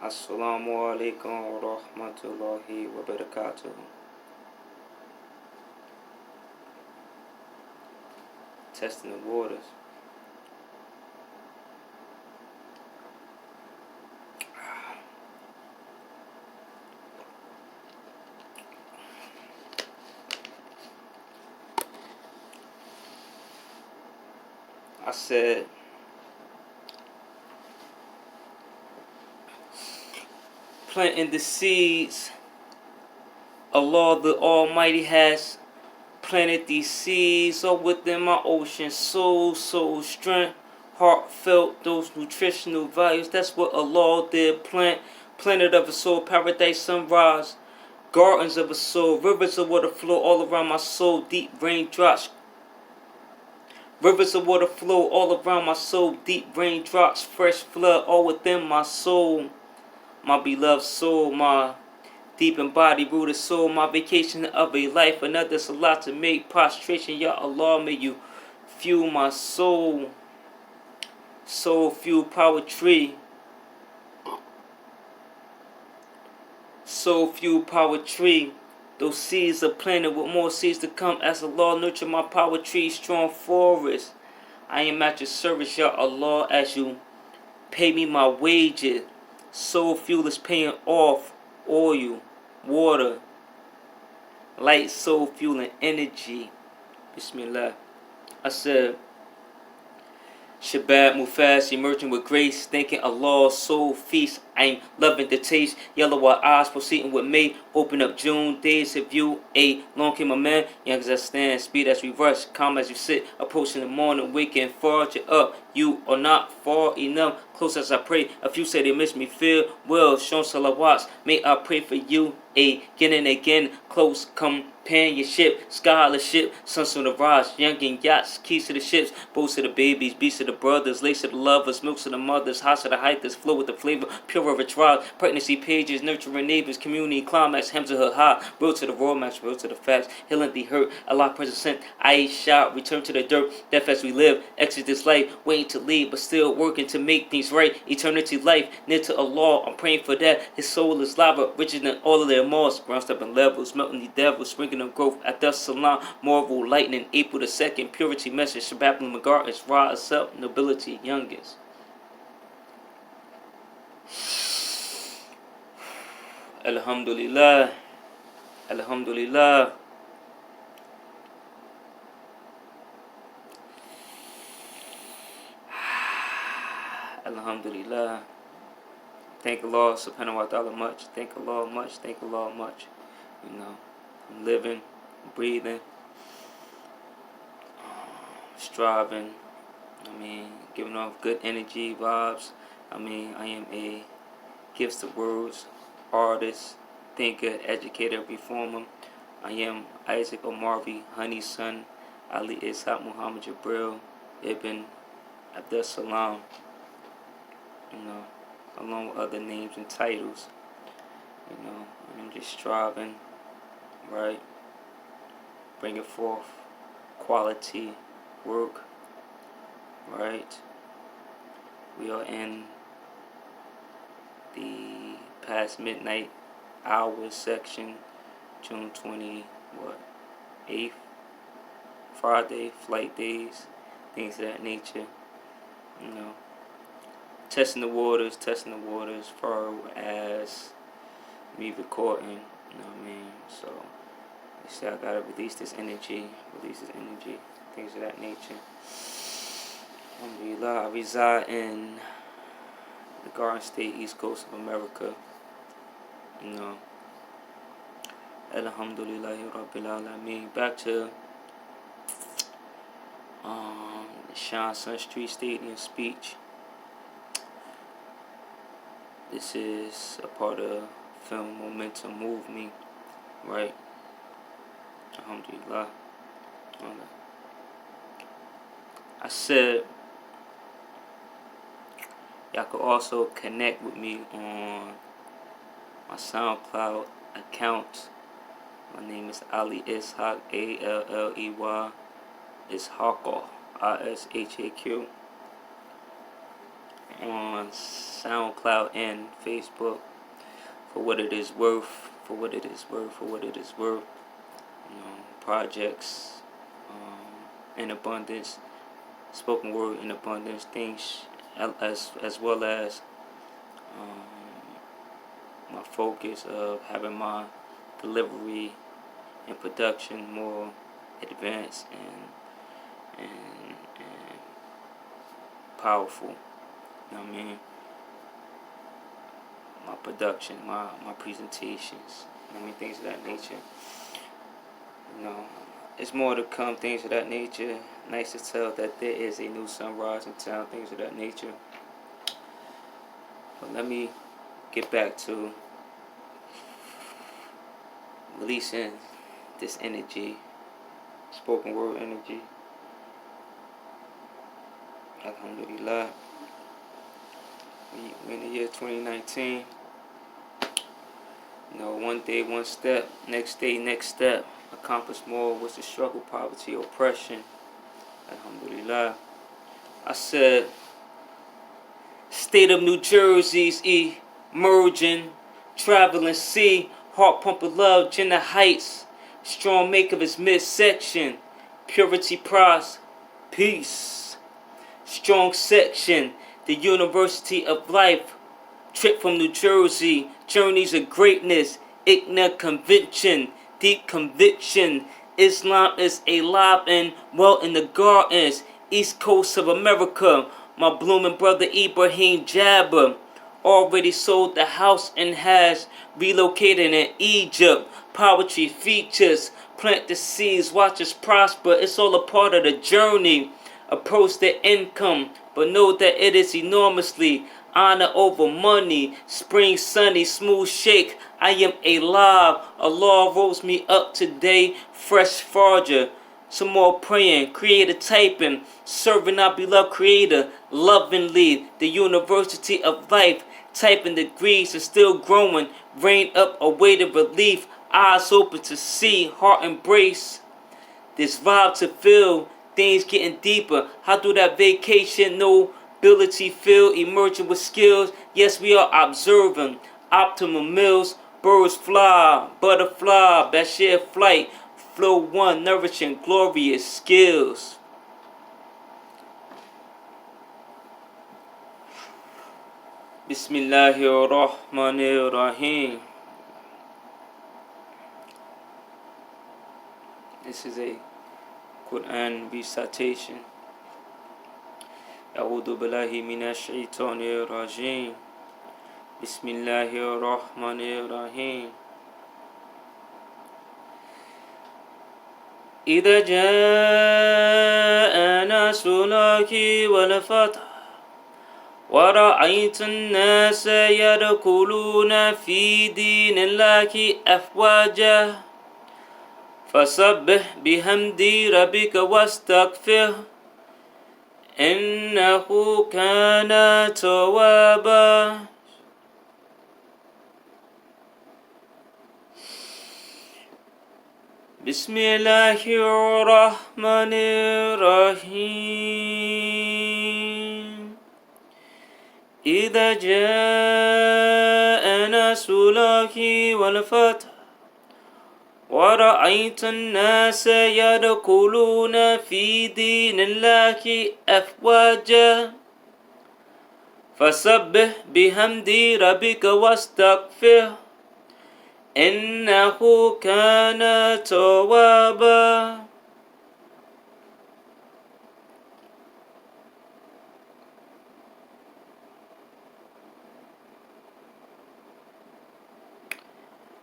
Assalamu alaikum wa rahmatullahi wa barakatuh. Testing the waters. I said, planting the seeds. Allah the Almighty has planted these seeds all within my ocean. Soul, strength, heartfelt, those nutritional values. That's what Allah did plant. Planet of a soul, paradise, sunrise, gardens of a soul, rivers of water flow all around my soul, deep raindrops. Rivers of water flow all around my soul, deep raindrops, fresh flood all within my soul. My beloved soul, my deep embodied rooted soul, my vacation of a life, another salat to make prostration. Ya Allah, may you fuel my soul, soul fuel poetry, soul fuel poetry. Those seeds are planted with more seeds to come as Allah nurture my poetry, strong forest. I am at your service, Ya Allah, as you pay me my wages. Soul fuel is paying off oil, water, light, soul fuel, and energy. Bismillah. I said, Shabbat Mufas, emerging with grace, thanking Allah's soul feast. I'm loving the taste. Yellow eyes proceeding with me. Open up June days of you. Long came a man, young as I stand, speed as we rush, calm as you sit, approaching the morning, waking, far you up. You are not far enough, close as I pray. A few say they miss me, feel well, shown salawats. May I pray for you, again and again, close companionship, scholarship, sons to the rise, young and yachts, keys to the ships, boats to the babies, beasts to the brothers, lace to the lovers, milks to the mothers, house to the hikers, flow with the flavor, pure of a tribe, pregnancy pages, nurturing neighbors, community climax, hems to her high, real to the raw match, real to the facts, healing the hurt, Allah present sent, Ishaq, return to the dirt, death as we live, exit this life, waiting to leave, but still working to make things right, eternity life, near to Allah, I'm praying for that, his soul is lava, richer than all of their moss, ground stepping levels, melting the devils, sprinkling of growth, at the salam, marvel, lightning, April the 2nd, purity message, Shabbat Gardens, rise up, nobility, youngest. Alhamdulillah, Alhamdulillah. Alhamdulillah. Thank Allah subhanahu wa ta'ala much. Thank Allah much. Thank Allah much. You know, I'm living, breathing, striving. Giving off good energy, vibes. I am a gifts to words, artist, thinker, educator, reformer. I am Isaac Omarvi, Honey's son, Ali Ishaq Muhammad Jabril, Ibn Abdul Salam, along with other names and titles. I'm just striving, right? Bringing forth quality work, right? We are in the past midnight hours section, June 8th, Friday, flight days, things of that nature. Testing the waters far as me recording, so you see, I gotta release this energy, things of that nature. Alhamdulillah, I reside in the Garden State, East Coast of America. Alhamdulillah Rabbil Alameen. Back to the Sean Sun Street Stadium speech. This is a part of film Momentum Move Me, right? Alhamdulillah. I said y'all could also connect with me on my SoundCloud account. My name is Ali Ishaq, Alley, Ishaq, Ishaq. on SoundCloud and Facebook for what it is worth, for what it is worth, for what it is worth. You know, projects in abundance, spoken word in abundance, things as well as my focus of having my delivery and production more advanced and powerful. You know what I mean? My production, my presentations, you know what I mean, things of that nature. You know, it's more to come, things of that nature. Nice to tell that there is a new sunrise in town, things of that nature. But let me get back to releasing this energy, spoken word energy. Alhamdulillah. We're in the year 2019. You know, one day, one step, next day, next step. Accomplish more. What's the struggle, poverty, oppression? Alhamdulillah. I said, state of New Jersey's emerging, traveling sea, heart pump of love, Jenna Heights, strong make of its midsection, purity, pros, peace, strong section, the University of Life, trip from New Jersey, journeys of greatness, ICNA convention, deep conviction, Islam is alive and well in the gardens, East Coast of America, my blooming brother Ibrahim Jabba, already sold the house and has relocated in Egypt, poetry features, plant the seeds, watch us prosper, it's all a part of the journey, approach the income, but know that it is enormously, honor over money, spring sunny, smooth shake, I am alive, Allah rose me up today, fresh farger, some more praying, creator typing, serving our beloved creator, lovingly, the University of Life, typing degrees and still growing, rain up, awaiting relief, eyes open to see, heart embrace, this vibe to feel, things getting deeper, how do that vacation, no ability feel, emerging with skills, yes we are observing, optimum mills, birds fly, butterfly, Bashir flight, FloWon, nourishing, glorious skills. Bismillahirrahmanirrahim. This is a Quran recitation. A'udhu billahi minash shaitanir rajim. Bismillahirrahmanirrahim. إذا جاء نصر الله والفتح ورأيت الناس يدخلون في دين الله أفواجا فسبح بحمد ربك واستغفره إنه كان توابا. بسم الله الرحمن الرحيم. إذا جاء نصر الله والفتح ورأيت الناس يدخلون في دين الله أفواجا فسبح بحمد ربك واستغفره إنه كان توابا.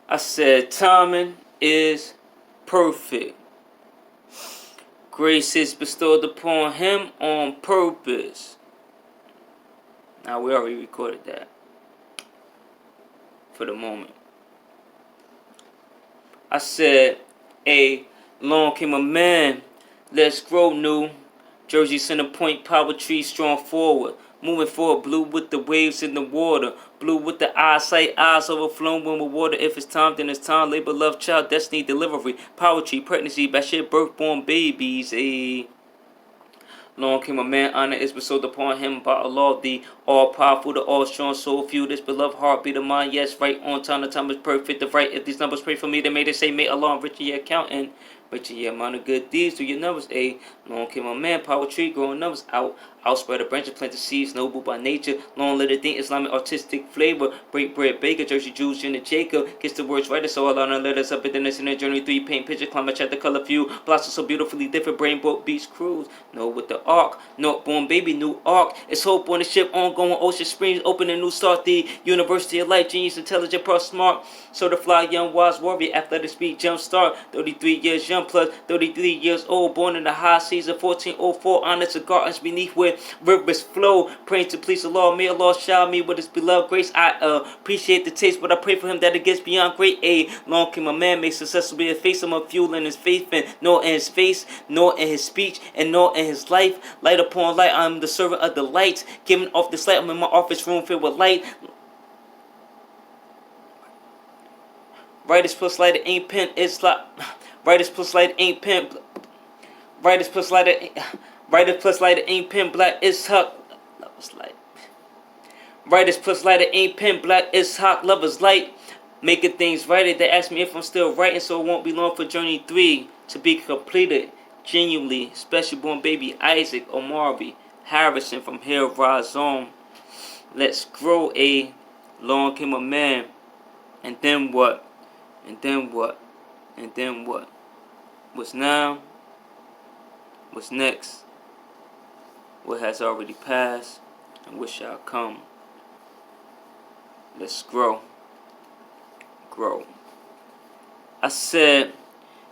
I said timing is perfect. Grace is bestowed upon him on purpose. Now we already recorded that for the moment. I said, long came a man, let's grow new. Jersey center point, power tree strong forward. Moving forward, blue with the waves in the water. Blue with the eyesight, eyes overflowing with water. If it's time, then it's time. Labor, love, child, destiny, delivery. Poetry, pregnancy, Bashir, birth-born babies. Long came a man, honor is bestowed upon him by Allah, the All powerful, the all strong, soul few, this beloved heartbeat of mine. Yes, right on time, the time is perfect. The right, if these numbers pray for me, they made it say, may Allah enrich your account and richer your amount of good deeds to your numbers. A long came my man, power tree, growing numbers out. Outspread the branches, plant the seeds, noble by nature. Long live the thing, Islamic artistic flavor. Break bread, baker, Jersey Jews, and the Jacob. Gets the words right, it's all on and let us up at the next in the journey 3. Paint picture, climate chat, the color view. Blossom so beautifully different, brain boat, beach cruise. No with the ark, not born baby, new ark. It's hope on the ship, ongoing ocean springs, open a new start. The University of Life, genius, intelligent, pro smart. So the fly, young, wise warrior, athletic speed, jump start. 33 years young plus 33 years old, born in the high season, 1404. Honest the gardens beneath where rivers flow. Praying to please the Lord, may Allah shower me with his beloved grace. I appreciate the taste, but I pray for him that it gets beyond great aid. Long can my man make successful be a face. I'm a fuel in his faith, and nor in his face, nor in his speech, and nor in his life. Light upon light, I'm the servant of the light. Giving off this light, I'm in my office room filled with light. Writers plus lighter ain't pen, it's like writers plus lighter ain't pen. Writers plus lighter ain't pen, black Ishaq. Lovers light. Writers plus lighter ain't pen, black Ishaq, lovers light. Making things right. They ask me if I'm still writing, so it won't be long for Journey 3 to be completed. Genuinely, special born baby Isaac Omari Harrison from Hill Rise On. Let's grow a long came a man. And then what? And then what? And then what? What's now? What's next? What has already passed? And what shall come? Let's grow. Grow. I said,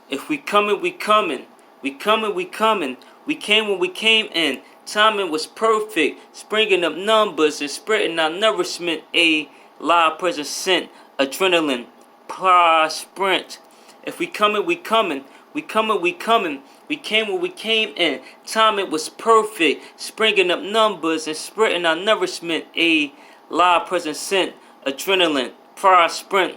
if we coming, we coming. We coming, we coming. We came when we came in. Timing was perfect. Springing up numbers and spreading our nourishment. A live present scent. Adrenaline. Pride sprint. If we coming, we coming. We coming, we coming. We came when we came in. Timing was perfect. Springing up numbers and spreading our nourishment. A live present scent. Adrenaline. Pride sprint.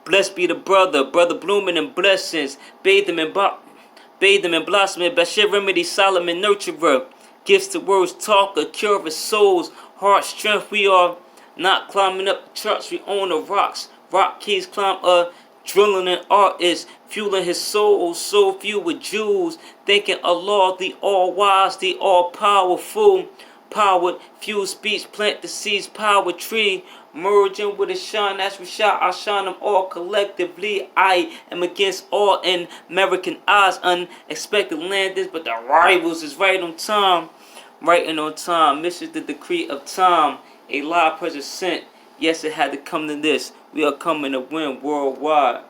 Blessed be the brother blooming in blessings. Bathe them in blossoming. Bashir remedy, Solomon nurturer. Gifts to words, talk, a cure of souls. Heart strength, we are not climbing up the charts, we own the rocks. Rock keys climb a drilling an artist, fueling his soul, so few with jewels. Thinking Allah, the all-wise, the all-powerful. Powered, few speech, plant the seeds, power tree. Merging with a shine, that's Rashad. I shine them all collectively. I am against all in American eyes. Unexpected landings, but the rivals is right on time. Writing on time. This is the decree of time. A live present sent. Yes, it had to come to this. We are coming to win worldwide.